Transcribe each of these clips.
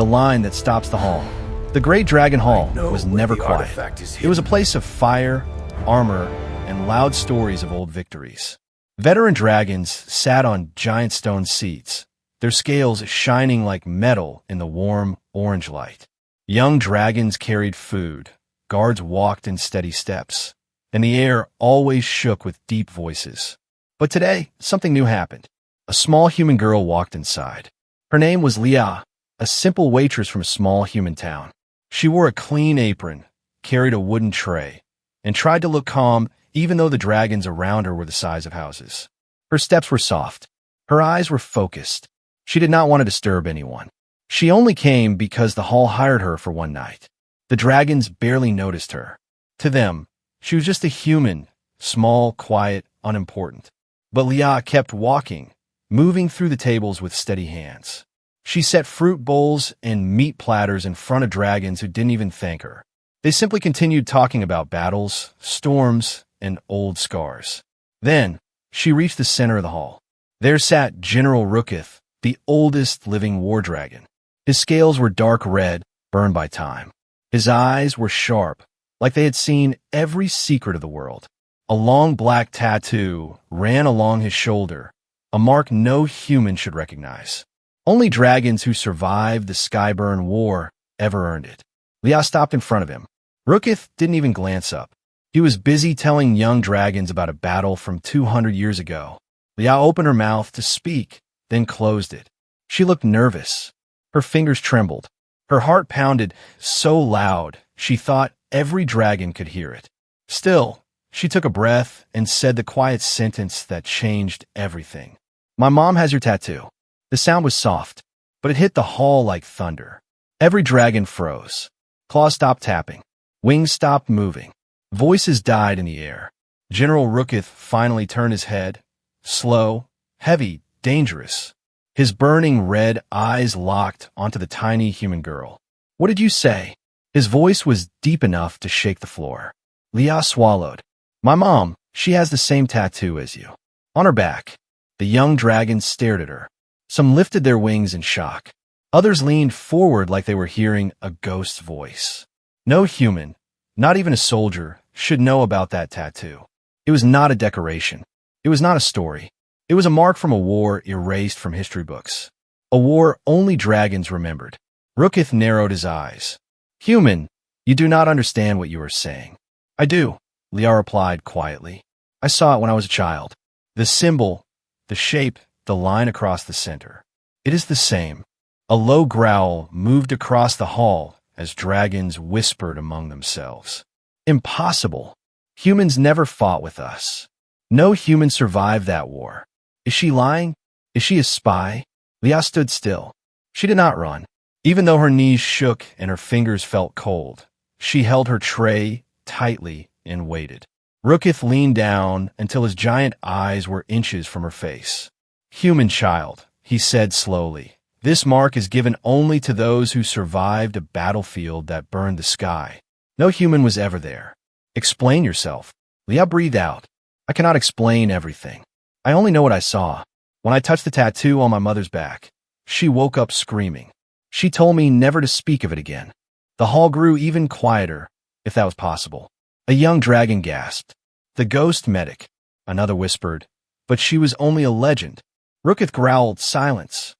the line that stops the hall. The Great Dragon Hall was never quiet. It was a place of fire, armor, and loud stories of old victories. Veteran dragons sat on giant stone seats, their scales shining like metal in the warm orange light. Young dragons carried food, guards walked in steady steps, and the air always shook with deep voices. But today, something new happened. A small human girl walked inside. Her name was Leah, a simple waitress from a small human town. She wore a clean apron, carried a wooden tray, and tried to look calm even though the dragons around her were the size of houses. Her steps were soft. Her eyes were focused. She did not want to disturb anyone. She only came because the hall hired her for one night. The dragons barely noticed her. To them, she was just a human, small, quiet, unimportant. But Leah kept walking, moving through the tables with steady hands. She set fruit bowls and meat platters in front of dragons who didn't even thank her. They simply continued talking about battles, storms, and old scars. Then, she reached the center of the hall. There sat General Rookith, the oldest living war dragon. His scales were dark red, burned by time. His eyes were sharp, like they had seen every secret of the world. A long black tattoo ran along his shoulder, a mark no human should recognize. Only dragons who survived the Skyburn War ever earned it. Leah stopped in front of him. Rookith didn't even glance up. He was busy telling young dragons about a battle from 200 years ago. Leah opened her mouth to speak, then closed it. She looked nervous. Her fingers trembled. Her heart pounded so loud she thought every dragon could hear it. Still, she took a breath and said the quiet sentence that changed everything. "My mom has your tattoo." The sound was soft, but it hit the hall like thunder. Every dragon froze. Claws stopped tapping. Wings stopped moving. Voices died in the air. General Rookith finally turned his head. Slow, heavy, dangerous. His burning red eyes locked onto the tiny human girl. "What did you say?" His voice was deep enough to shake the floor. Leah swallowed. "My mom, she has the same tattoo as you. On her back." The young dragons stared at her. Some lifted their wings in shock. Others leaned forward like they were hearing a ghost's voice. No human, not even a soldier, should know about that tattoo. It was not a decoration. It was not a story. It was a mark from a war erased from history books. A war only dragons remembered. Rookith narrowed his eyes. "Human, you do not understand what you are saying." "I do," Leah replied quietly. "I saw it when I was a child. The symbol, the shape, the line across the center. It is the same." A low growl moved across the hall as dragons whispered among themselves. "Impossible. Humans never fought with us. No human survived that war. Is she lying? Is she a spy?" Leah stood still. She did not run. Even though her knees shook and her fingers felt cold, she held her tray tightly and waited. Rookith leaned down until his giant eyes were inches from her face. "Human child," he said slowly, "this mark is given only to those who survived a battlefield that burned the sky. No human was ever there. Explain yourself." Leah breathed out. "I cannot explain everything. I only know what I saw. When I touched the tattoo on my mother's back, she woke up screaming. She told me never to speak of it again." The hall grew even quieter, if that was possible. A young dragon gasped. "The ghost medic," another whispered, "but she was only a legend." Rookith growled silence.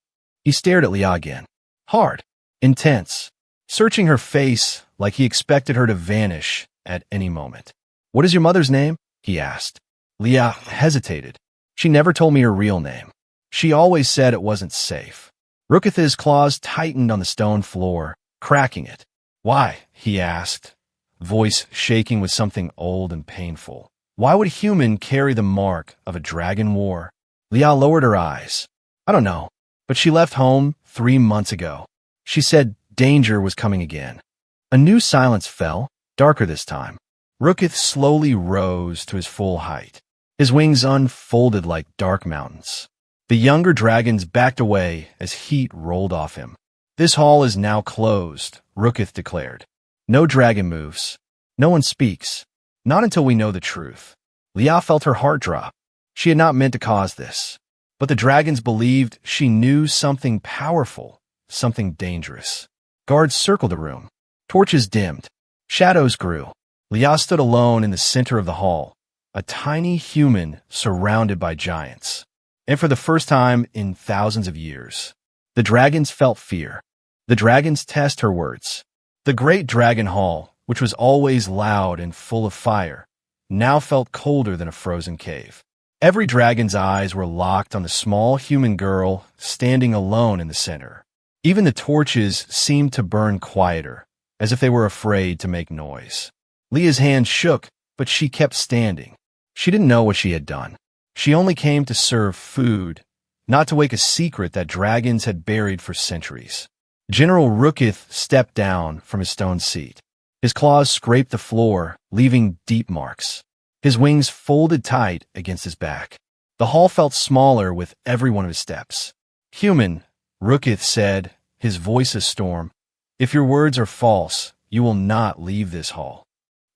He stared at Leah again. Hard, intense, searching her face like he expected her to vanish at any moment. "What is your mother's name?" he asked. Leah hesitated. "She never told me her real name. She always said it wasn't safe." Rookith's claws tightened on the stone floor, cracking it. "Why?" he asked, voice shaking with something old and painful. "Why would a human carry the mark of a dragon war?" Leah lowered her eyes. "I don't know, but she left home 3 months ago. She said danger was coming again." A new silence fell, darker this time. Rookith slowly rose to his full height. His wings unfolded like dark mountains. The younger dragons backed away as heat rolled off him. "This hall is now closed," Rookith declared. "No dragon moves. No one speaks. Not until we know the truth." Leah felt her heart drop. She had not meant to cause this. But the dragons believed she knew something powerful, something dangerous. Guards circled the room. Torches dimmed. Shadows grew. Leah stood alone in the center of the hall, a tiny human surrounded by giants. And for the first time in thousands of years, the dragons felt fear. The dragons test her words. The great dragon hall, which was always loud and full of fire, now felt colder than a frozen cave. Every dragon's eyes were locked on the small human girl standing alone in the center. Even the torches seemed to burn quieter, as if they were afraid to make noise. Leah's hand shook, but she kept standing. She didn't know what she had done. She only came to serve food, not to wake a secret that dragons had buried for centuries. General Rookith stepped down from his stone seat. His claws scraped the floor, leaving deep marks. His wings folded tight against his back. The hall felt smaller with every one of his steps. "Human," Rookith said, his voice a storm, "if your words are false, you will not leave this hall."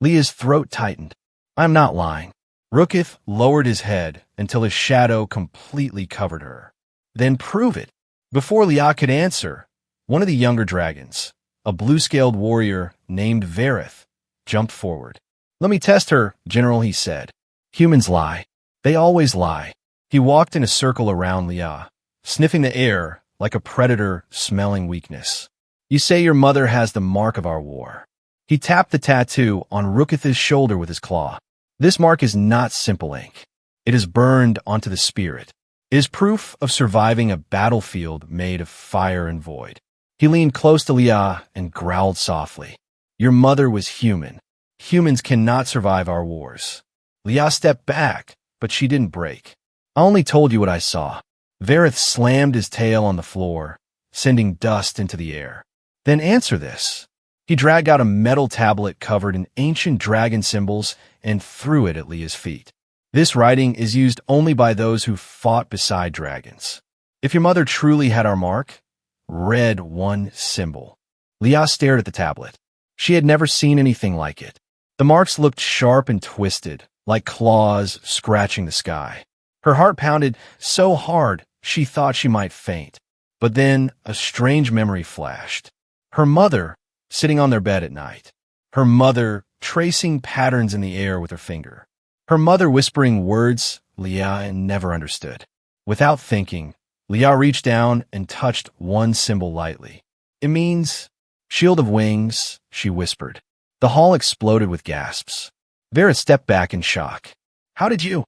Leah's throat tightened. "I'm not lying." Rookith lowered his head until his shadow completely covered her. "Then prove it." Before Leah could answer, one of the younger dragons, a blue-scaled warrior named Vareth, jumped forward. "Let me test her, General," he said. "Humans lie. They always lie." He walked in a circle around Leah, sniffing the air like a predator smelling weakness. "You say your mother has the mark of our war." He tapped the tattoo on Rookith's shoulder with his claw. "This mark is not simple ink. It is burned onto the spirit. It is proof of surviving a battlefield made of fire and void." He leaned close to Leah and growled softly. "Your mother was human. Humans cannot survive our wars." Leah stepped back, but she didn't break. "I only told you what I saw." Vareth slammed his tail on the floor, sending dust into the air. "Then answer this." He dragged out a metal tablet covered in ancient dragon symbols and threw it at Leah's feet. "This writing is used only by those who fought beside dragons. If your mother truly had our mark, read one symbol." Leah stared at the tablet. She had never seen anything like it. The marks looked sharp and twisted, like claws scratching the sky. Her heart pounded so hard she thought she might faint. But then a strange memory flashed. Her mother, sitting on their bed at night. Her mother, tracing patterns in the air with her finger. Her mother whispering words Leah never understood. Without thinking, Leah reached down and touched one symbol lightly. "It means shield of wings," she whispered. The hall exploded with gasps. Vera stepped back in shock. "How did you?"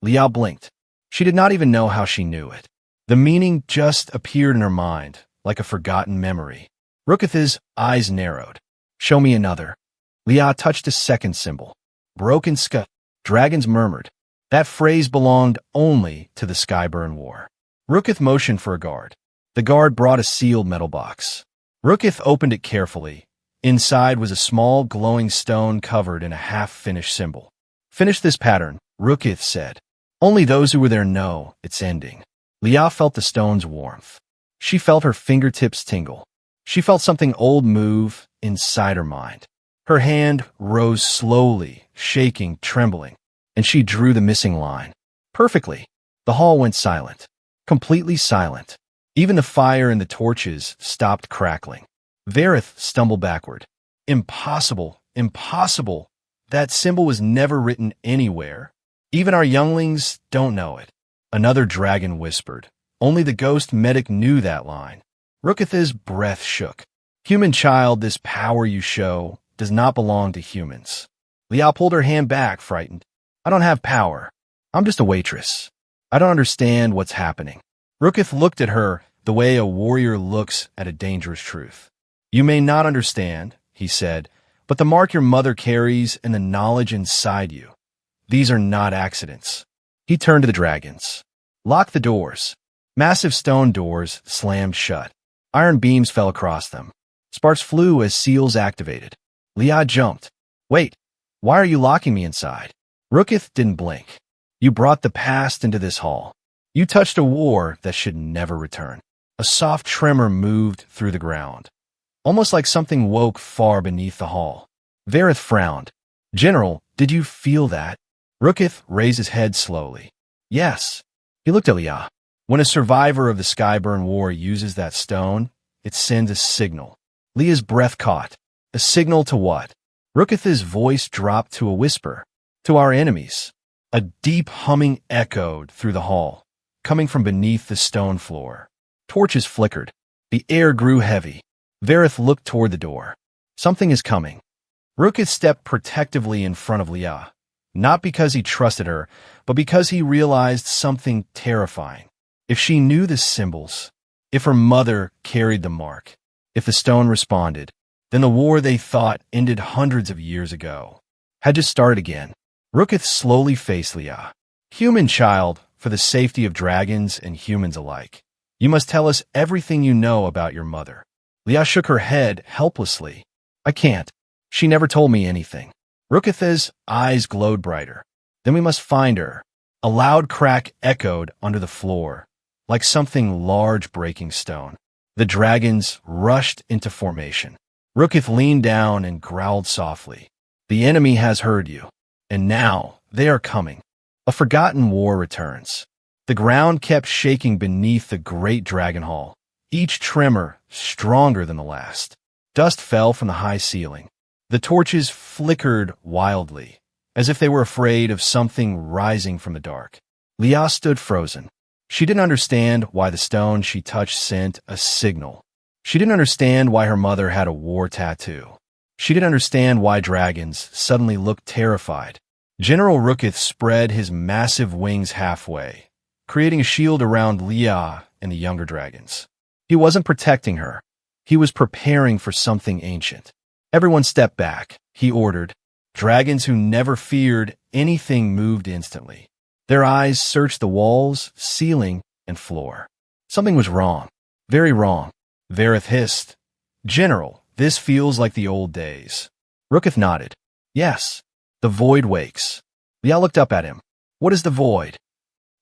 Leah blinked. She did not even know how she knew it. The meaning just appeared in her mind, like a forgotten memory. Rookith's eyes narrowed. "Show me another." Leah touched a second symbol. "Broken sky." Dragons murmured. That phrase belonged only to the Skyburn War. Rookith motioned for a guard. The guard brought a sealed metal box. Rookith opened it carefully. Inside was a small glowing stone covered in a half-finished symbol. "Finish this pattern," Rookith said. "Only those who were there know its ending." Leah felt the stone's warmth. She felt her fingertips tingle. She felt something old move inside her mind. Her hand rose slowly, shaking, trembling, and she drew the missing line. Perfectly. The hall went silent. Completely silent. Even the fire and the torches stopped crackling. Vareth stumbled backward. "Impossible! Impossible! That symbol was never written anywhere. Even our younglings don't know it." Another dragon whispered. Only the ghost medic knew that line. Rookith's breath shook. "Human child, this power you show does not belong to humans." Leah pulled her hand back, frightened. "I don't have power. I'm just a waitress. I don't understand what's happening." Rookith looked at her the way a warrior looks at a dangerous truth. "You may not understand," he said, "but the mark your mother carries and the knowledge inside you, these are not accidents." He turned to the dragons. "Lock the doors." Massive stone doors slammed shut. Iron beams fell across them. Sparks flew as seals activated. Leah jumped. "Wait, why are you locking me inside?" Rookith didn't blink. "You brought the past into this hall. You touched a war that should never return." A soft tremor moved through the ground, almost like something woke far beneath the hall. Vareth frowned. "General, did you feel that?" Rookith raised his head slowly. "Yes." He looked at Leah. "When a survivor of the Skyburn War uses that stone, it sends a signal. Leah's breath caught. A signal to what? Rukith's voice dropped to a whisper. To our enemies. A deep humming echoed through the hall, coming from beneath the stone floor. Torches flickered. The air grew heavy. Vareth looked toward the door. Something is coming. Rukith stepped protectively in front of Leah, not because he trusted her, but because he realized something terrifying. If she knew the symbols, if her mother carried the mark, if the stone responded, then the war they thought ended hundreds of years ago had just started again. Rukith slowly faced Leah. Human child, for the safety of dragons and humans alike, you must tell us everything you know about your mother. Leah shook her head helplessly. I can't. She never told me anything. Rukith's eyes glowed brighter. Then we must find her. A loud crack echoed under the floor, like something large breaking stone. The dragons rushed into formation. Rukith leaned down and growled softly. The enemy has heard you, and now they are coming. A forgotten war returns. The ground kept shaking beneath the great dragon hall, each tremor stronger than the last. Dust fell from the high ceiling. The torches flickered wildly, as if they were afraid of something rising from the dark. Leah stood frozen. She didn't understand why the stone she touched sent a signal. She didn't understand why her mother had a war tattoo. She didn't understand why dragons suddenly looked terrified. General Rukith spread his massive wings halfway, creating a shield around Leah and the younger dragons. He wasn't protecting her. He was preparing for something ancient. Everyone step back, he ordered. Dragons who never feared anything moved instantly. Their eyes searched the walls, ceiling, and floor. Something was wrong. Very wrong. Vareth hissed. General, this feels like the old days. Rukith nodded. Yes. The void wakes. Leah looked up at him. What is the void?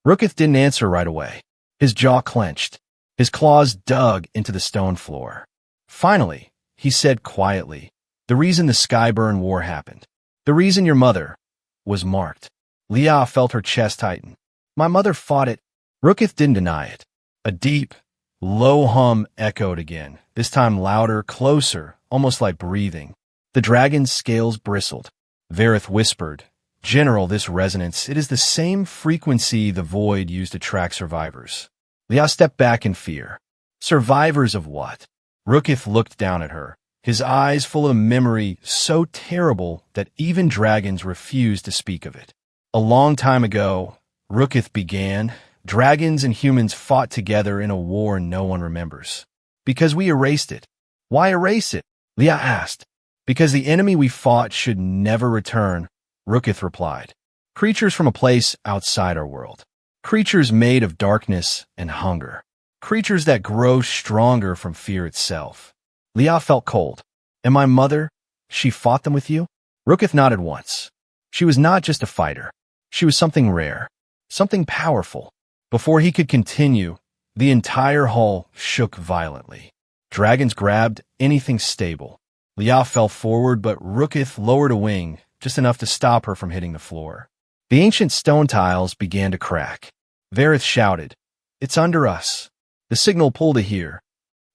Rukith didn't answer right away. His jaw clenched. His claws dug into the stone floor. Finally, he said quietly, the reason the Skyburn War happened, the reason your mother was marked. Leah felt her chest tighten. My mother fought it. Rukith didn't deny it. A deep, low hum echoed again, this time louder, closer, almost like breathing. The dragon's scales bristled. Vareth whispered, General, this resonance, it is the same frequency the void used to track survivors. Leah stepped back in fear. Survivors of what? Rukith looked down at her, his eyes full of memory so terrible that even dragons refused to speak of it. A long time ago, Rukith began, dragons and humans fought together in a war no one remembers. Because we erased it. Why erase it? Leah asked. Because the enemy we fought should never return, Rukith replied. Creatures from a place outside our world. Creatures made of darkness and hunger. Creatures that grow stronger from fear itself. Leah felt cold. And my mother? She fought them with you? Rukith nodded once. She was not just a fighter. She was something rare. Something powerful. Before he could continue, the entire hall shook violently. Dragons grabbed anything stable. Leah fell forward, but Rukith lowered a wing, just enough to stop her from hitting the floor. The ancient stone tiles began to crack. Vareth shouted, It's under us. The signal pulled to here.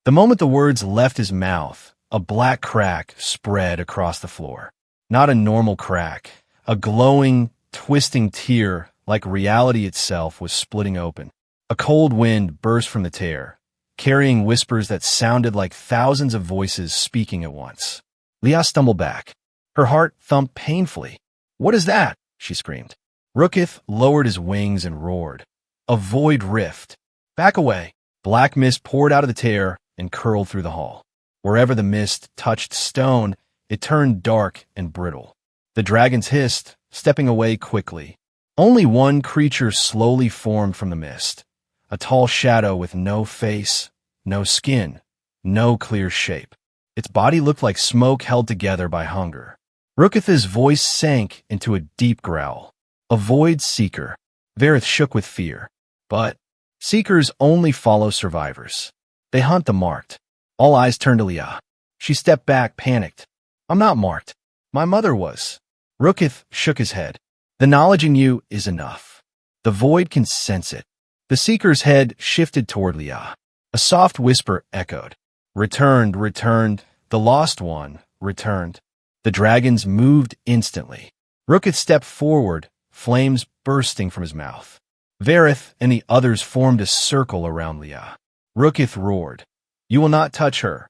The moment the words left his mouth, a black crack spread across the floor. Not a normal crack. A glowing, twisting tear like reality itself was splitting open. A cold wind burst from the tear, carrying whispers that sounded like thousands of voices speaking at once. Leah stumbled back. Her heart thumped painfully. What is that? She screamed. Rukith lowered his wings and roared. A void rift. Back away. Black mist poured out of the tear and curled through the hall. Wherever the mist touched stone, it turned dark and brittle. The dragons hissed, stepping away quickly. Only one creature slowly formed from the mist. A tall shadow with no face, no skin, no clear shape. Its body looked like smoke held together by hunger. Rukith's voice sank into a deep growl. A void seeker. Vareth shook with fear. But seekers only follow survivors. They hunt the marked. All eyes turned to Leah. She stepped back, panicked. I'm not marked. My mother was. Rukith shook his head. The knowledge in you is enough. The void can sense it. The seeker's head shifted toward Leah. A soft whisper echoed. Returned. The lost one returned. The dragons moved instantly. Rookith stepped forward, flames bursting from his mouth. Varith and the others formed a circle around Leah. Rookith roared, "You will not touch her."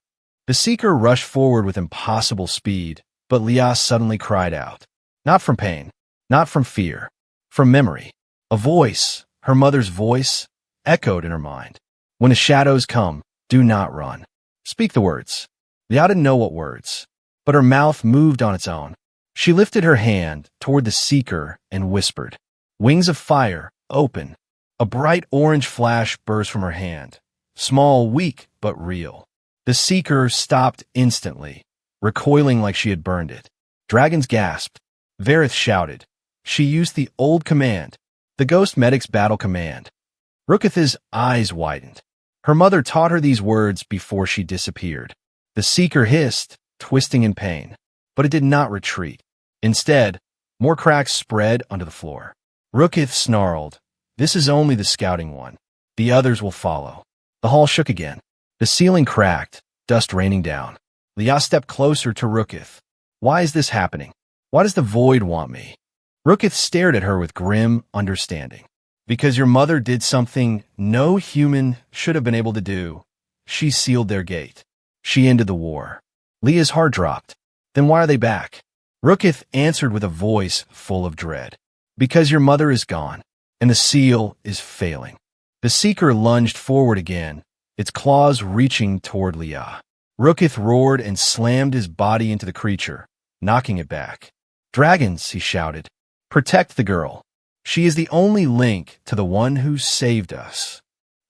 The Seeker rushed forward with impossible speed, but Leah suddenly cried out. Not from pain, not from fear, from memory. A voice, her mother's voice, echoed in her mind. When the shadows come, do not run. Speak the words. Leah didn't know what words, but her mouth moved on its own. She lifted her hand toward the Seeker and whispered, "Wings of fire, open." A bright orange flash burst from her hand, small, weak, but real. The Seeker stopped instantly, recoiling like she had burned it. Dragons gasped. Varith shouted. She used the old command, the Ghost Medic's battle command. Rookith's eyes widened. Her mother taught her these words before she disappeared. The Seeker hissed, twisting in pain, but it did not retreat. Instead, more cracks spread onto the floor. Rookith snarled, "This is only the scouting one. The others will follow." The hall shook again. The ceiling cracked, dust raining down. Leah stepped closer to Rookith. "Why is this happening? Why does the void want me?" Rookith stared at her with grim understanding. "Because your mother did something no human should have been able to do. She sealed their gate. She ended the war." Leah's heart dropped. "Then why are they back?" Rookith answered with a voice full of dread. "Because your mother is gone, and the seal is failing." The Seeker lunged forward again, its claws reaching toward Leah. Rookith roared and slammed his body into the creature, knocking it back. "Dragons," he shouted. "Protect the girl. She is the only link to the one who saved us."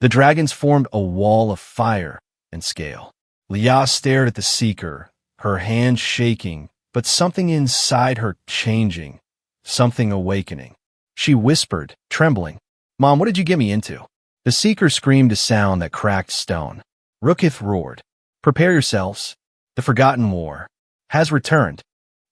The dragons formed a wall of fire and scale. Leah stared at the Seeker, her hands shaking, but something inside her changing, something awakening. She whispered, trembling, "Mom, what did you get me into?" The Seeker screamed a sound that cracked stone. Rookith roared, "Prepare yourselves. The Forgotten War has returned."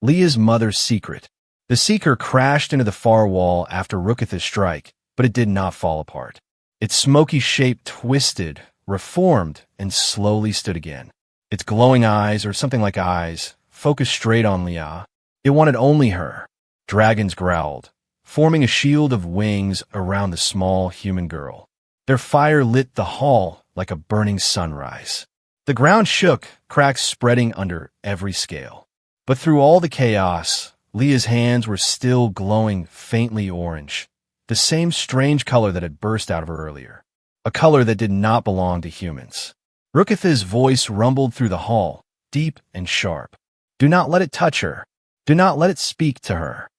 Leah's mother's secret. The Seeker crashed into the far wall after Rookith's strike, but it did not fall apart. Its smoky shape twisted, reformed, and slowly stood again. Its glowing eyes, or something like eyes, focused straight on Leah. It wanted only her. Dragons growled, forming a shield of wings around the small human girl. Their fire lit the hall like a burning sunrise. The ground shook, cracks spreading under every scale. But through all the chaos, Leah's hands were still glowing faintly orange, the same strange color that had burst out of her earlier, a color that did not belong to humans. Rookith's voice rumbled through the hall, deep and sharp. "Do not let it touch her. Do not let it speak to her."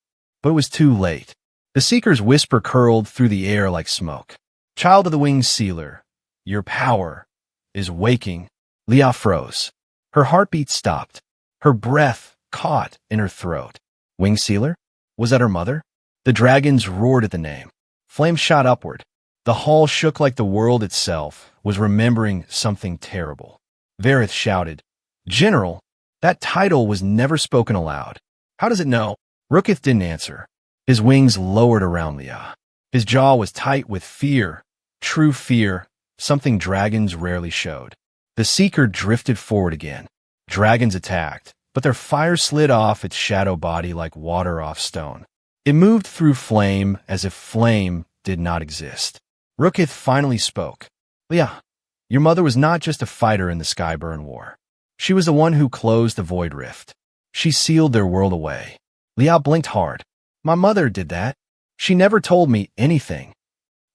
But it was too late. The Seeker's whisper curled through the air like smoke. "Child of the Winged Sealer, your power is waking." Leah froze. Her heartbeat stopped. Her breath caught in her throat. Winged Sealer? Was that her mother? The dragons roared at the name. Flames shot upward. The hall shook like the world itself was remembering something terrible. Varith shouted, "General, that title was never spoken aloud. How does it know?" Rookith didn't answer. His wings lowered around Leah. His jaw was tight with fear, true fear, something dragons rarely showed. The Seeker drifted forward again. Dragons attacked, but their fire slid off its shadow body like water off stone. It moved through flame as if flame did not exist. Rookith finally spoke. "Leah, your mother was not just a fighter in the Skyburn War. She was the one who closed the Void Rift. She sealed their world away." Leah blinked hard. "My mother did that. She never told me anything."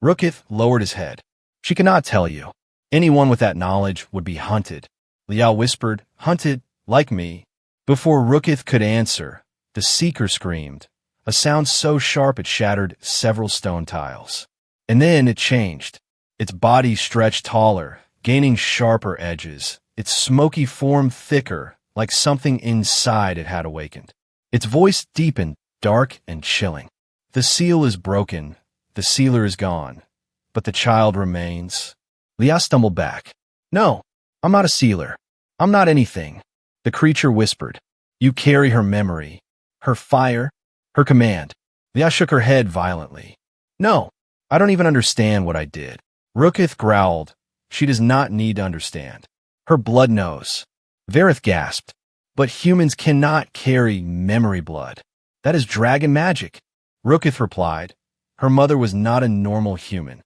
Rookith lowered his head. "She cannot tell you. Anyone with that knowledge would be hunted." Leah whispered, "Hunted, like me." Before Rookith could answer, the Seeker screamed, a sound so sharp it shattered several stone tiles. And then it changed. Its body stretched taller, gaining sharper edges, its smoky form thicker, like something inside it had awakened. Its voice deepened, dark and chilling. "The seal is broken, the sealer is gone, but the child remains." Leah stumbled back. "No, I'm not a sealer. I'm not anything." The creature whispered, "You carry her memory, her fire, her command." Leah shook her head violently. "No, I don't even understand what I did." Rookith growled, "She does not need to understand. Her blood knows. Vareth gasped. But humans cannot carry memory blood. That is dragon magic. Rookith replied. Her mother was not a normal human.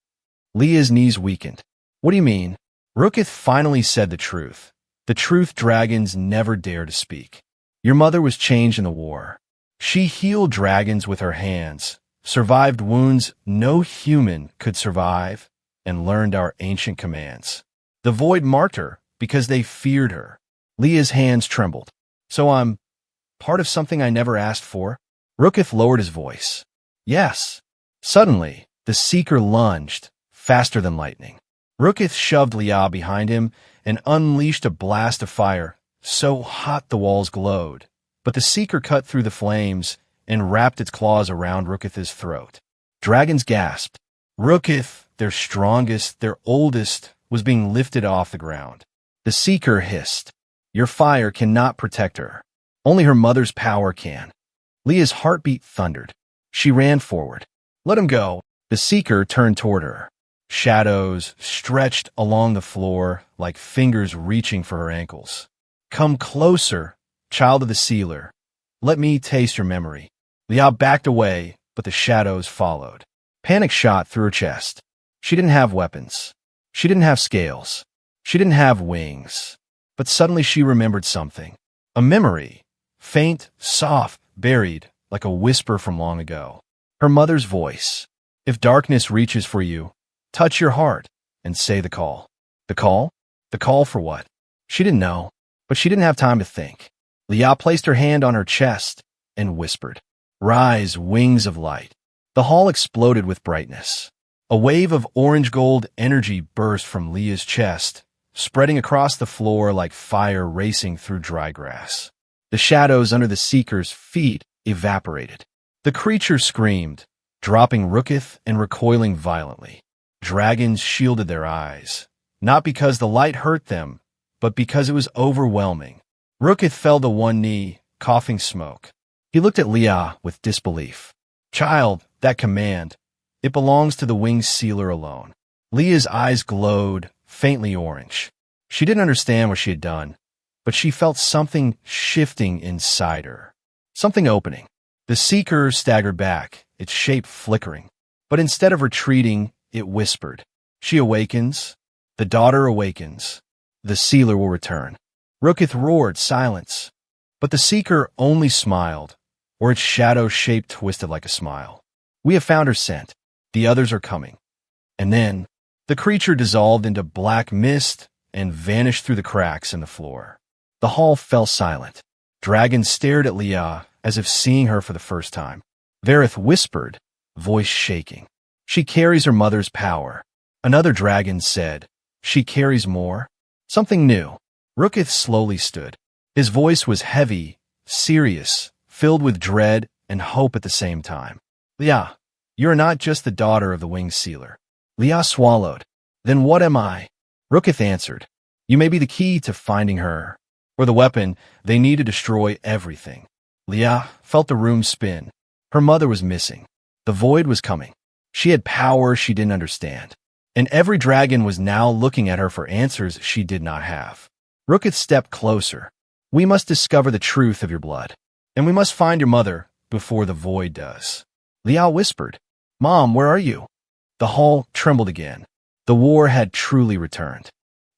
Leah's knees weakened. What do you mean? Rookith finally said the truth. The truth dragons never dare to speak. Your mother was changed in the war. She healed dragons with her hands, survived wounds no human could survive, and learned our ancient commands. The void marked her because they feared her. Leah's hands trembled. So I'm part of something I never asked for? Rookith lowered his voice. Yes. Suddenly, the Seeker lunged, faster than lightning. Rookith shoved Leah behind him and unleashed a blast of fire, so hot the walls glowed. But the Seeker cut through the flames and wrapped its claws around Rookith's throat. Dragons gasped. Rookith, their strongest, their oldest, was being lifted off the ground. The Seeker hissed. Your fire cannot protect her. Only her mother's power can. Leah's heartbeat thundered. She ran forward. Let him go. The Seeker turned toward her. Shadows stretched along the floor like fingers reaching for her ankles. Come closer, child of the Sealer. Let me taste your memory. Leah backed away, but the shadows followed. Panic shot through her chest. She didn't have weapons. She didn't have scales. She didn't have wings. But suddenly she remembered something. A memory. Faint, soft, buried, like a whisper from long ago. Her mother's voice. If darkness reaches for you, touch your heart and say the call. The call? The call for what? She didn't know, but she didn't have time to think. Leah placed her hand on her chest and whispered, Rise, wings of light. The hall exploded with brightness. A wave of orange-gold energy burst from Leah's chest, spreading across the floor like fire racing through dry grass. The shadows under the Seeker's feet evaporated. The creature screamed, dropping Rookith and recoiling violently. Dragons shielded their eyes, not because the light hurt them, but because it was overwhelming. Rookith fell to one knee, coughing smoke. He looked at Leah with disbelief. Child, that command, it belongs to the Winged Sealer alone. Leah's eyes glowed, faintly orange. She didn't understand what she had done, but she felt something shifting inside her. Something opening. The Seeker staggered back, its shape flickering. But instead of retreating, it whispered. She awakens. The daughter awakens. The Sealer will return. Rookith roared silence. But the Seeker only smiled, or its shadow shape twisted like a smile. We have found her scent. The others are coming. And then, the creature dissolved into black mist and vanished through the cracks in the floor. The hall fell silent. Dragons stared at Leah as if seeing her for the first time. Vareth whispered, voice shaking. She carries her mother's power. Another dragon said, She carries more. Something new. Rookith slowly stood. His voice was heavy, serious, filled with dread and hope at the same time. Leah, you are not just the daughter of the Winged Sealer. Leah swallowed. Then what am I? Rookith answered. You may be the key to finding her, or the weapon they need to destroy everything. Leah felt the room spin. Her mother was missing. The void was coming. She had power she didn't understand. And every dragon was now looking at her for answers she did not have. Rookith stepped closer. We must discover the truth of your blood. And we must find your mother before the void does. Leah whispered, Mom, where are you? The hall trembled again. The war had truly returned.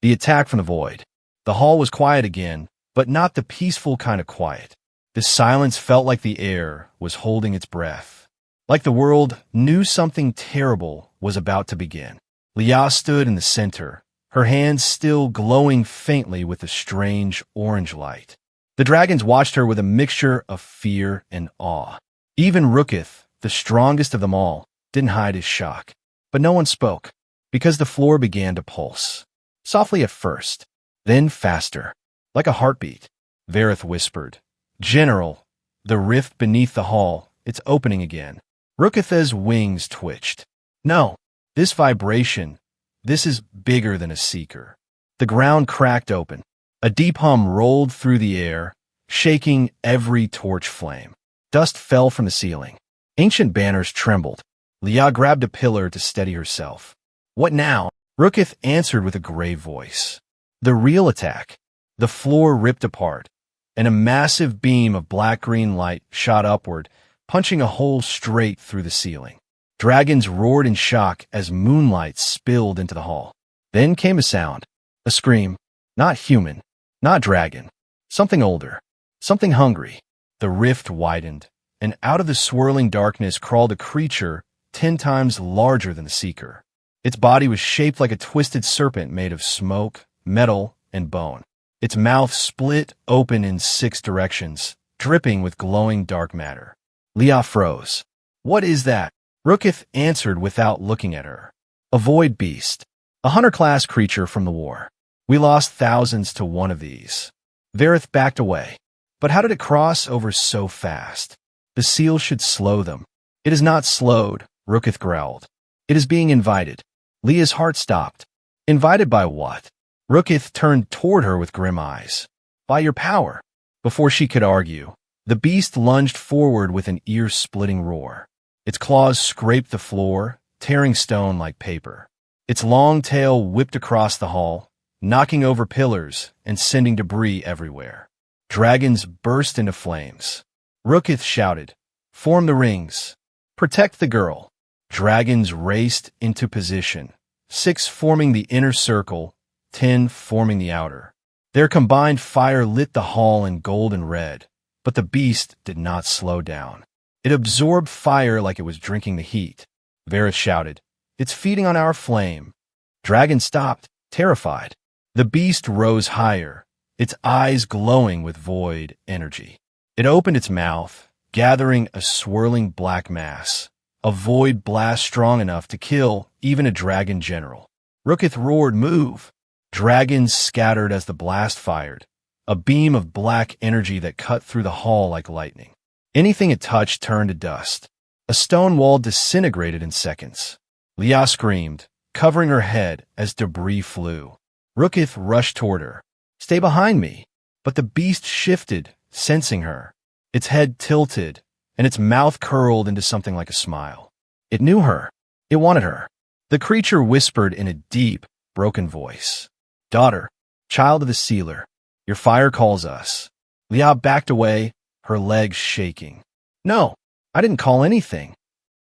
The attack from the void. The hall was quiet again, but not the peaceful kind of quiet. The silence felt like the air was holding its breath. Like the world knew something terrible was about to begin. Leah stood in the center, her hands still glowing faintly with a strange orange light. The dragons watched her with a mixture of fear and awe. Even Rookith, the strongest of them all, didn't hide his shock. But no one spoke, because the floor began to pulse. Softly at first, then faster, like a heartbeat. Vareth whispered, General, the rift beneath the hall, it's opening again. Rookith's wings twitched. No, this vibration, this is bigger than a Seeker. The ground cracked open. A deep hum rolled through the air, shaking every torch flame. Dust fell from the ceiling. Ancient banners trembled. Leah grabbed a pillar to steady herself. What now? Rookith answered with a grave voice. The real attack. The floor ripped apart, and a massive beam of black-green light shot upward, punching a hole straight through the ceiling. Dragons roared in shock as moonlight spilled into the hall. Then came a sound, a scream. Not human, not dragon. Something older, something hungry. The rift widened, and out of the swirling darkness crawled a creature 10 times larger than the Seeker. Its body was shaped like a twisted serpent made of smoke, metal, and bone. Its mouth split open in 6 directions, dripping with glowing dark matter. Leah froze. "What is that?" Rookith answered without looking at her. "A void beast. A hunter-class creature from the war. We lost thousands to one of these." Vareth backed away. "But how did it cross over so fast? The seal should slow them." "It is not slowed," Rookith growled. "It is being invited." Leah's heart stopped. "Invited by what?" Rookith turned toward her with grim eyes. "By your power." Before she could argue, the beast lunged forward with an ear-splitting roar. Its claws scraped the floor, tearing stone like paper. Its long tail whipped across the hall, knocking over pillars and sending debris everywhere. Dragons burst into flames. Rookith shouted, "Form the rings. Protect the girl." Dragons raced into position, 6 forming the inner circle, 10 forming the outer. Their combined fire lit the hall in gold and red, but the beast did not slow down. It absorbed fire like it was drinking the heat. Varys shouted, "It's feeding on our flame." Dragon stopped, terrified. The beast rose higher, its eyes glowing with void energy. It opened its mouth, gathering a swirling black mass, a void blast strong enough to kill even a dragon general. Rookith roared, "Move!" Dragons scattered as the blast fired, a beam of black energy that cut through the hall like lightning. Anything it touched turned to dust. A stone wall disintegrated in seconds. Leah screamed, covering her head as debris flew. Rookith rushed toward her. "Stay behind me!" But the beast shifted, sensing her. Its head tilted, and its mouth curled into something like a smile. It knew her. It wanted her. The creature whispered in a deep, broken voice. "Daughter, child of the sealer, your fire calls us." Leah backed away, her legs shaking. "No, I didn't call anything."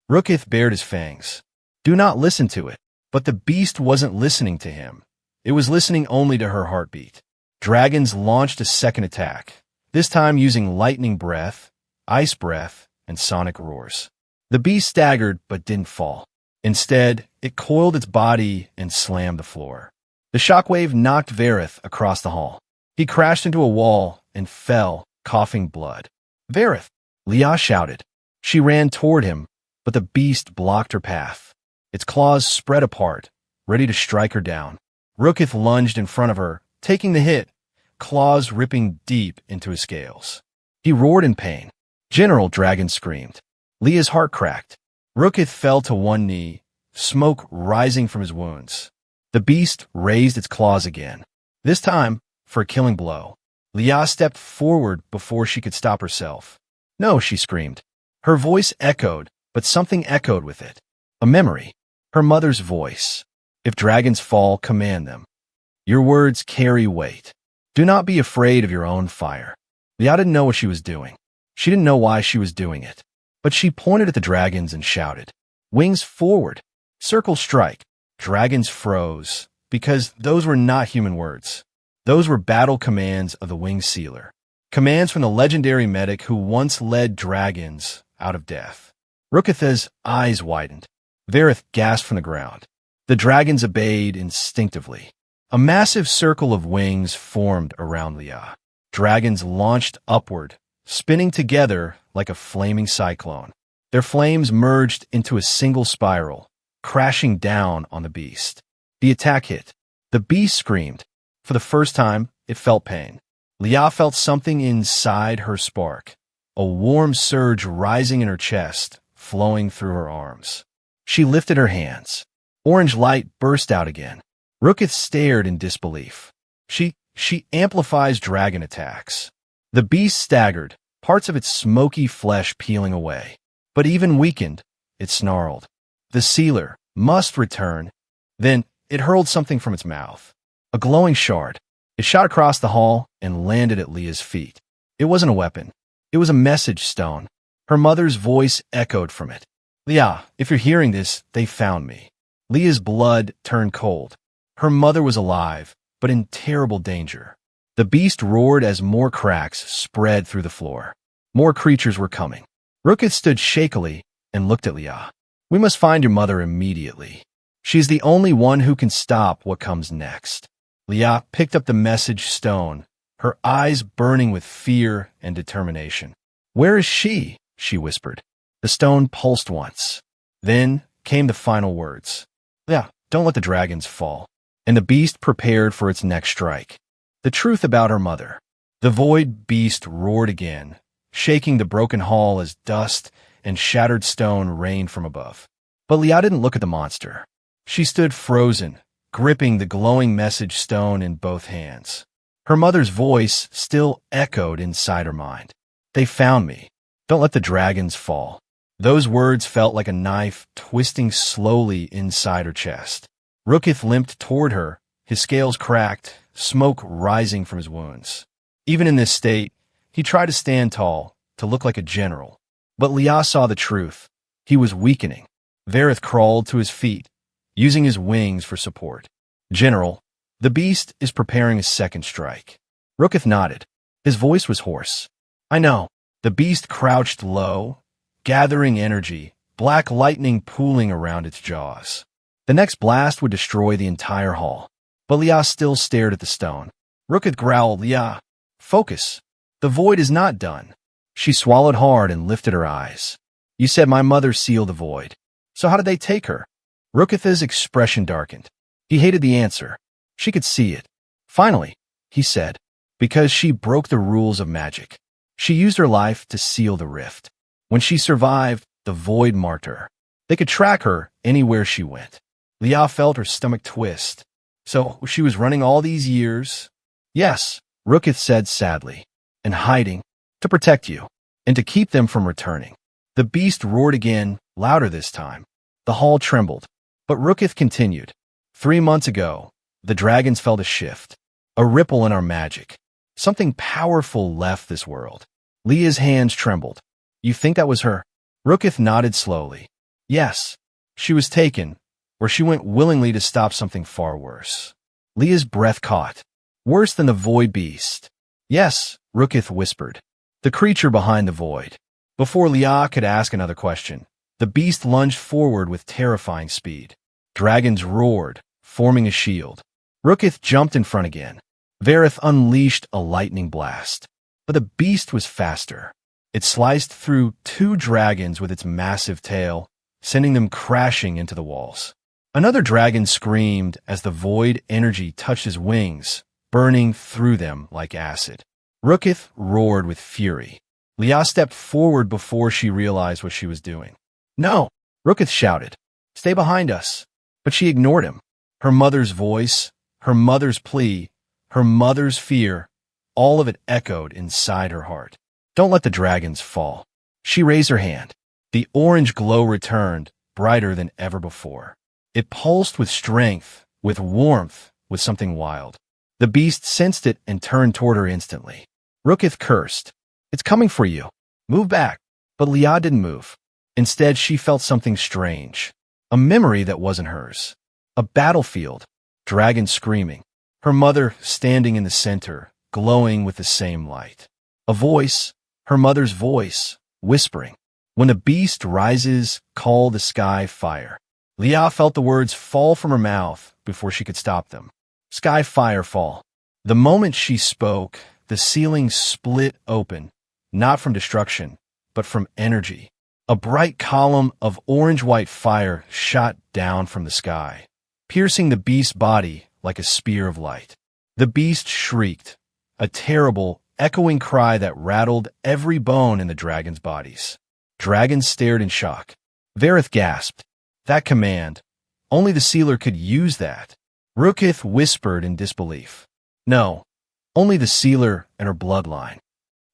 Rookith bared his fangs. "Do not listen to it." But the beast wasn't listening to him. It was listening only to her heartbeat. Dragons launched a second attack, this time using lightning breath, ice breath, and sonic roars. The beast staggered but didn't fall. Instead, it coiled its body and slammed the floor. The shockwave knocked Vareth across the hall. He crashed into a wall and fell, coughing blood. "Vareth!" Leah shouted. She ran toward him, but the beast blocked her path. Its claws spread apart, ready to strike her down. Rookith lunged in front of her, taking the hit, claws ripping deep into his scales. He roared in pain. "General!" Dragon screamed. Leah's heart cracked. Rookith fell to one knee, smoke rising from his wounds. The beast raised its claws again, this time for a killing blow. Leah stepped forward before she could stop herself. "No!" she screamed. Her voice echoed, but something echoed with it. A memory. Her mother's voice. "If dragons fall, command them. Your words carry weight. Do not be afraid of your own fire." Leah didn't know what she was doing. She didn't know why she was doing it. But she pointed at the dragons and shouted, "Wings forward! Circle strike!" Dragons froze, because those were not human words. Those were battle commands of the Winged Sealer. Commands from the legendary medic who once led dragons out of death. Rookith's eyes widened. Vareth gasped from the ground. The dragons obeyed instinctively. A massive circle of wings formed around Leah. Dragons launched upward, spinning together like a flaming cyclone. Their flames merged into a single spiral, crashing down on the beast. The attack hit. The beast screamed. For the first time, it felt pain. Leah felt something inside her spark, a warm surge rising in her chest, flowing through her arms. She lifted her hands. Orange light burst out again. Rookith stared in disbelief. She amplifies dragon attacks. The beast staggered, parts of its smoky flesh peeling away. But even weakened, it snarled. The sealer must return. Then it hurled something from its mouth. a glowing shard. It shot across the hall and landed at Leah's feet. It wasn't a weapon. It was a message stone. Her mother's voice echoed from it. Leah, if you're hearing this, they found me. Leah's blood turned cold. Her mother was alive, but in terrible danger. The beast roared as more cracks spread through the floor. More creatures were coming. Rookith stood shakily and looked at Leah. We must find your mother immediately. She's the only one who can stop what comes next. Leah picked up the message stone, her eyes burning with fear and determination. Where is she? She whispered. The stone pulsed once. Then came the final words. Leah, don't let the dragons fall. And the beast prepared for its next strike. The truth about her mother. The void beast roared again, shaking the broken hall as dust and shattered stone rained from above. But Leah didn't look at the monster. She stood frozen, gripping the glowing message stone in both hands. Her mother's voice still echoed inside her mind. They found me. Don't let the dragons fall. Those words felt like a knife twisting slowly inside her chest. Rookith limped toward her, his scales cracked, smoke rising from his wounds. Even in this state, he tried to stand tall, to look like a general. But Leah saw the truth. He was weakening. Vareth crawled to his feet, using his wings for support. General, the beast is preparing a second strike. Rookith nodded. His voice was hoarse. I know. The beast crouched low, gathering energy, black lightning pooling around its jaws. The next blast would destroy the entire hall. But Leah still stared at the stone. Rookith growled, Leah, focus. The void is not done. She swallowed hard and lifted her eyes. You said my mother sealed the void. So how did they take her? Rookith's expression darkened. He hated the answer. She could see it. Finally, he said, because she broke the rules of magic. She used her life to seal the rift. When she survived, the void marked her. They could track her anywhere she went. Leah felt her stomach twist. So she was running all these years? Yes, Rookith said sadly. And hiding, to protect you, and to keep them from returning. The beast roared again, louder this time. The hall trembled. But Rookith continued. 3 months ago, the dragons felt a shift. A ripple in our magic. Something powerful left this world. Leah's hands trembled. You think that was her? Rookith nodded slowly. Yes. She was taken, or she went willingly to stop something far worse. Leah's breath caught. Worse than the void beast. Yes, Rookith whispered. The creature behind the void. Before Leah could ask another question, the beast lunged forward with terrifying speed. Dragons roared, forming a shield. Rookith jumped in front again. Vareth unleashed a lightning blast. But the beast was faster. It sliced through 2 dragons with its massive tail, sending them crashing into the walls. Another dragon screamed as the void energy touched his wings, burning through them like acid. Rookith roared with fury. Leah stepped forward before she realized what she was doing. No! Rookith shouted. Stay behind us. But she ignored him. Her mother's voice, her mother's plea, her mother's fear, all of it echoed inside her heart. Don't let the dragons fall. She raised her hand. The orange glow returned, brighter than ever before. It pulsed with strength, with warmth, with something wild. The beast sensed it and turned toward her instantly. Rookith cursed. It's coming for you. Move back. But Leah didn't move. Instead, she felt something strange. A memory that wasn't hers. A battlefield. Dragons screaming. Her mother standing in the center, glowing with the same light. A voice, her mother's voice, whispering. When the beast rises, call the sky fire. Leah felt the words fall from her mouth before she could stop them. Sky fire fall. The moment she spoke, the ceiling split open, not from destruction, but from energy. A bright column of orange-white fire shot down from the sky, piercing the beast's body like a spear of light. The beast shrieked, a terrible, echoing cry that rattled every bone in the dragon's bodies. Dragons stared in shock. Vareth gasped. That command. Only the sealer could use that. Rookith whispered in disbelief. No, only the sealer and her bloodline.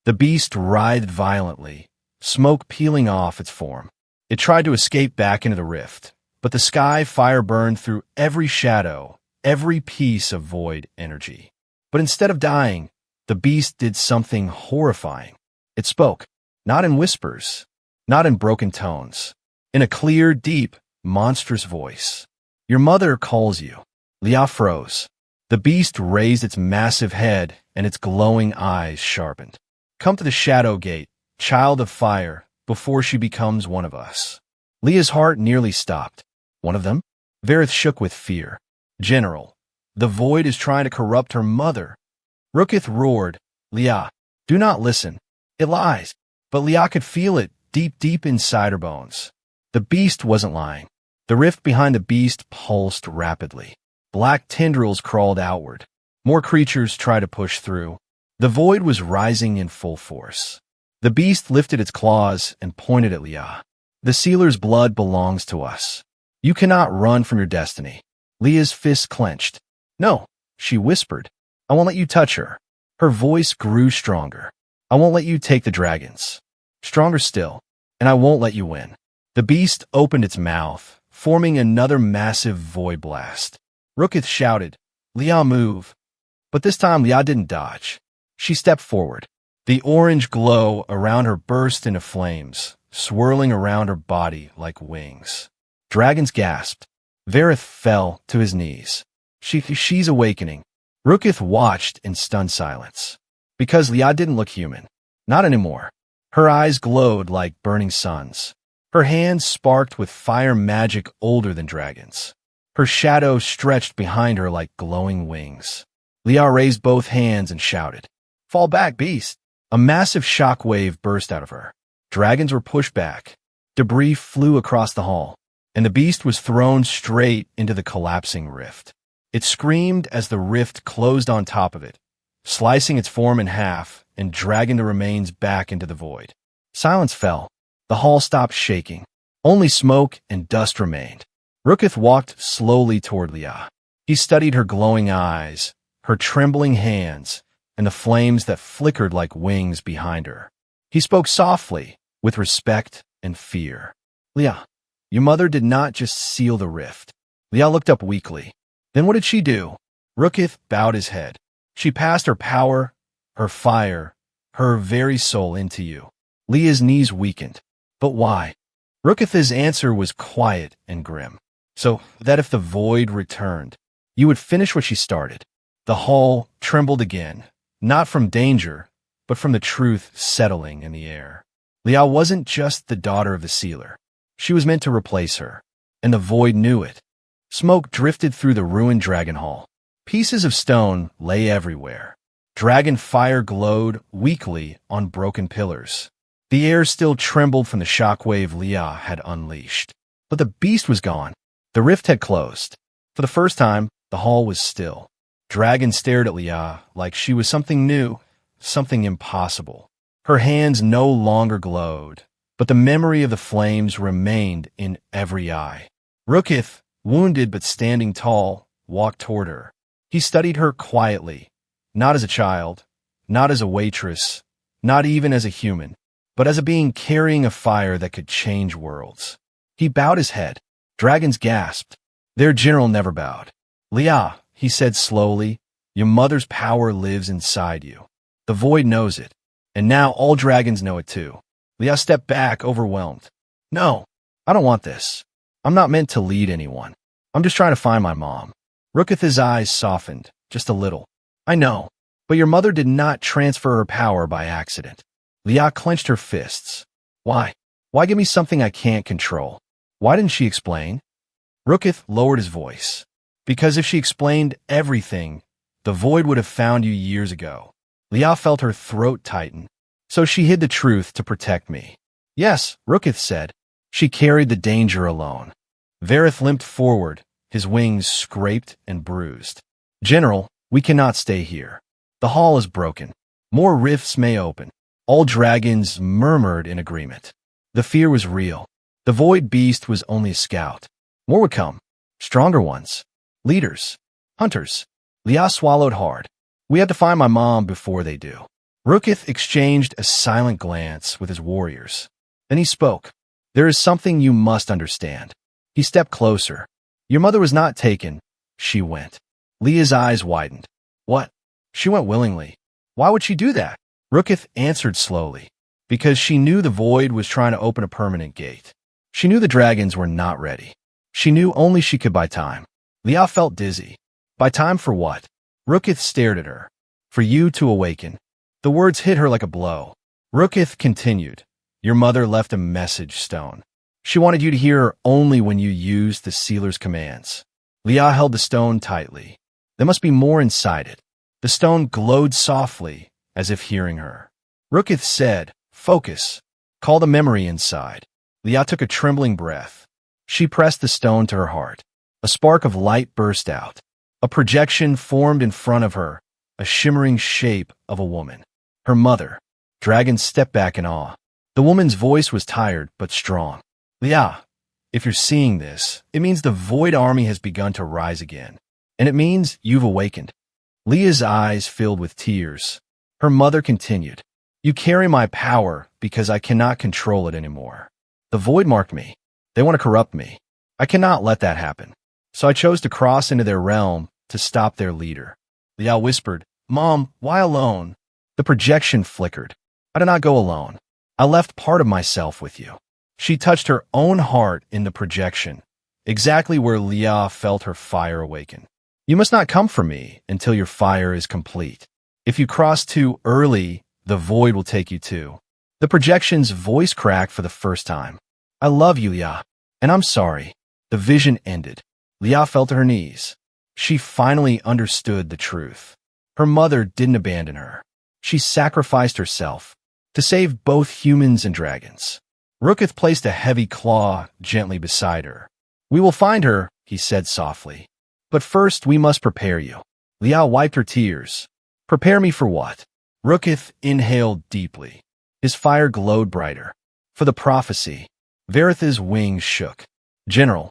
The beast writhed violently, smoke peeling off its form. It tried to escape back into the rift, but the sky fire burned through every shadow, every piece of void energy. But instead of dying, the beast did something horrifying. It spoke, not in whispers, not in broken tones, in a clear, deep, monstrous voice. Your mother calls you. Leah froze. The beast raised its massive head and its glowing eyes sharpened. Come to the shadow gate, child of fire, before she becomes one of us. Leah's heart nearly stopped. One of them? Vareth shook with fear. General, the void is trying to corrupt her mother. Rookith roared, Leah, do not listen. It lies. But Leah could feel it deep inside her bones. The beast wasn't lying. The rift behind the beast pulsed rapidly. Black tendrils crawled outward. More creatures tried to push through. The void was rising in full force. The beast lifted its claws and pointed at Leah. The sealer's blood belongs to us. You cannot run from your destiny. Leah's fists clenched. No, she whispered. I won't let you touch her. Her voice grew stronger. I won't let you take the dragons. Stronger still. And I won't let you win. The beast opened its mouth, forming another massive void blast. Rookith shouted, Leah, move. But this time Leah didn't dodge. She stepped forward. The orange glow around her burst into flames, swirling around her body like wings. Dragons gasped. Vareth fell to his knees. She's awakening. Rookith watched in stunned silence. Because Leah didn't look human. Not anymore. Her eyes glowed like burning suns. Her hands sparked with fire magic older than dragons. Her shadow stretched behind her like glowing wings. Leah raised both hands and shouted, Fall back, beast! A massive shock wave burst out of her. Dragons were pushed back. Debris flew across the hall, and the beast was thrown straight into the collapsing rift. It screamed as the rift closed on top of it, slicing its form in half and dragging the remains back into the void. Silence fell. The hall stopped shaking. Only smoke and dust remained. Rookith walked slowly toward Leah. He studied her glowing eyes, her trembling hands, and the flames that flickered like wings behind her. He spoke softly, with respect and fear. Leah, your mother did not just seal the rift. Leah looked up weakly. Then what did she do? Rookith bowed his head. She passed her power, her fire, her very soul into you. Leah's knees weakened. But why? Rookith's answer was quiet and grim. So that if the void returned, you would finish what she started. The hall trembled again, not from danger, but from the truth settling in the air. Leah wasn't just the daughter of the sealer. She was meant to replace her, and the void knew it. Smoke drifted through the ruined dragon hall. Pieces of stone lay everywhere. Dragon fire glowed weakly on broken pillars. The air still trembled from the shockwave Leah had unleashed. But the beast was gone. The rift had closed. For the first time, the hall was still. Dragon stared at Leah like she was something new, something impossible. Her hands no longer glowed, but the memory of the flames remained in every eye. Rookith, wounded but standing tall, walked toward her. He studied her quietly, not as a child, not as a waitress, not even as a human, but as a being carrying a fire that could change worlds. He bowed his head. Dragons gasped. Their general never bowed. Leah, he said slowly, your mother's power lives inside you. The void knows it, and now all dragons know it too. Leah stepped back, overwhelmed. No, I don't want this. I'm not meant to lead anyone. I'm just trying to find my mom. Rookith's eyes softened, just a little. I know, but your mother did not transfer her power by accident. Leah clenched her fists. Why? Why give me something I can't control? Why didn't she explain? Rookith lowered his voice. Because if she explained everything, the void would have found you years ago. Leah felt her throat tighten. So she hid the truth to protect me. Yes, Rookith said. She carried the danger alone. Vareth limped forward, his wings scraped and bruised. General, we cannot stay here. The hall is broken. More rifts may open. All dragons murmured in agreement. The fear was real. The void beast was only a scout. More would come. Stronger ones. Leaders. Hunters. Leah swallowed hard. We have to find my mom before they do. Rookith exchanged a silent glance with his warriors. Then he spoke. There is something you must understand. He stepped closer. Your mother was not taken. She went. Leah's eyes widened. What? She went willingly. Why would she do that? Rookith answered slowly. Because she knew the void was trying to open a permanent gate. She knew the dragons were not ready. She knew only she could buy time. Leah felt dizzy. Buy time for what? Rookith stared at her. For you to awaken. The words hit her like a blow. Rookith continued. Your mother left a message stone. She wanted you to hear her only when you used the sealer's commands. Leah held the stone tightly. There must be more inside it. The stone glowed softly, as if hearing her. Rookith said, Focus. Call the memory inside. Leah took a trembling breath. She pressed the stone to her heart. A spark of light burst out. A projection formed in front of her, a shimmering shape of a woman. Her mother. Dragon stepped back in awe. The woman's voice was tired but strong. Leah, if you're seeing this, it means the Void Army has begun to rise again. And it means you've awakened. Leah's eyes filled with tears. Her mother continued. You carry my power because I cannot control it anymore. The Void marked me. They want to corrupt me. I cannot let that happen. So I chose to cross into their realm to stop their leader. Leah whispered, Mom, why alone? The projection flickered. I did not go alone. I left part of myself with you. She touched her own heart in the projection, exactly where Leah felt her fire awaken. You must not come for me until your fire is complete. If you cross too early, the void will take you too. The projection's voice cracked for the first time. I love you, Leah, and I'm sorry. The vision ended. Leah fell to her knees. She finally understood the truth. Her mother didn't abandon her. She sacrificed herself to save both humans and dragons. Rookith placed a heavy claw gently beside her. We will find her, he said softly. But first we must prepare you. Leah wiped her tears. Prepare me for what? Rookith inhaled deeply. His fire glowed brighter. For the prophecy. Varith's wings shook. General,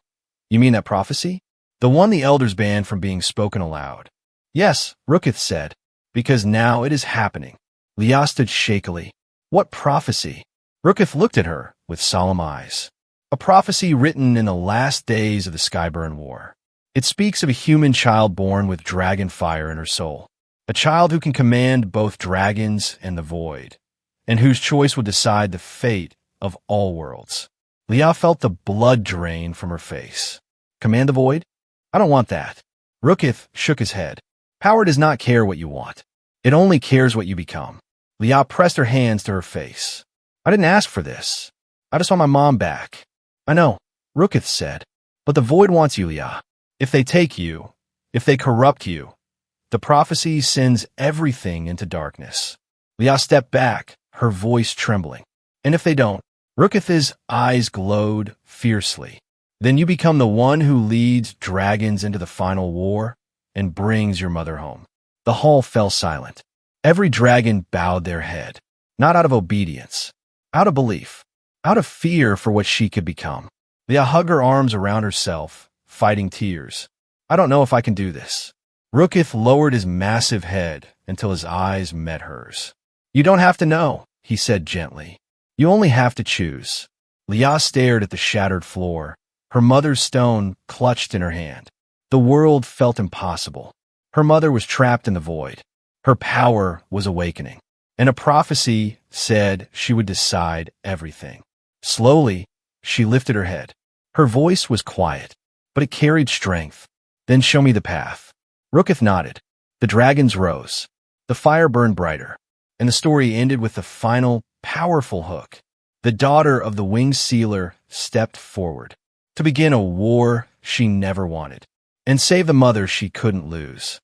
you mean that prophecy? The one the elders banned from being spoken aloud. Yes, Rookith said, because now it is happening. Leah stood shakily. What prophecy? Rookith looked at her with solemn eyes. A prophecy written in the last days of the Skyburn War. It speaks of a human child born with dragon fire in her soul. A child who can command both dragons and the void, and whose choice will decide the fate of all worlds. Leah felt the blood drain from her face. Command the void? I don't want that. Rookith shook his head. Power does not care what you want. It only cares what you become. Leah pressed her hands to her face. I didn't ask for this. I just want my mom back. I know, Rookith said. But the void wants you, Leah. If they take you, if they corrupt you, the prophecy sends everything into darkness. Leah stepped back, her voice trembling. And if they don't, Rookith's eyes glowed fiercely. Then you become the one who leads dragons into the final war and brings your mother home. The hall fell silent. Every dragon bowed their head, not out of obedience, out of belief, out of fear for what she could become. Leah hugged her arms around herself, fighting tears. I don't know if I can do this. Rookith lowered his massive head until his eyes met hers. You don't have to know, he said gently. You only have to choose. Leah stared at the shattered floor, her mother's stone clutched in her hand. The world felt impossible. Her mother was trapped in the void. Her power was awakening, and a prophecy said she would decide everything. Slowly, she lifted her head. Her voice was quiet, but it carried strength. Then show me the path. Rookith nodded. The dragons rose. The fire burned brighter, and the story ended with the final, powerful hook. The daughter of the winged sealer stepped forward to begin a war she never wanted and save the mother she couldn't lose.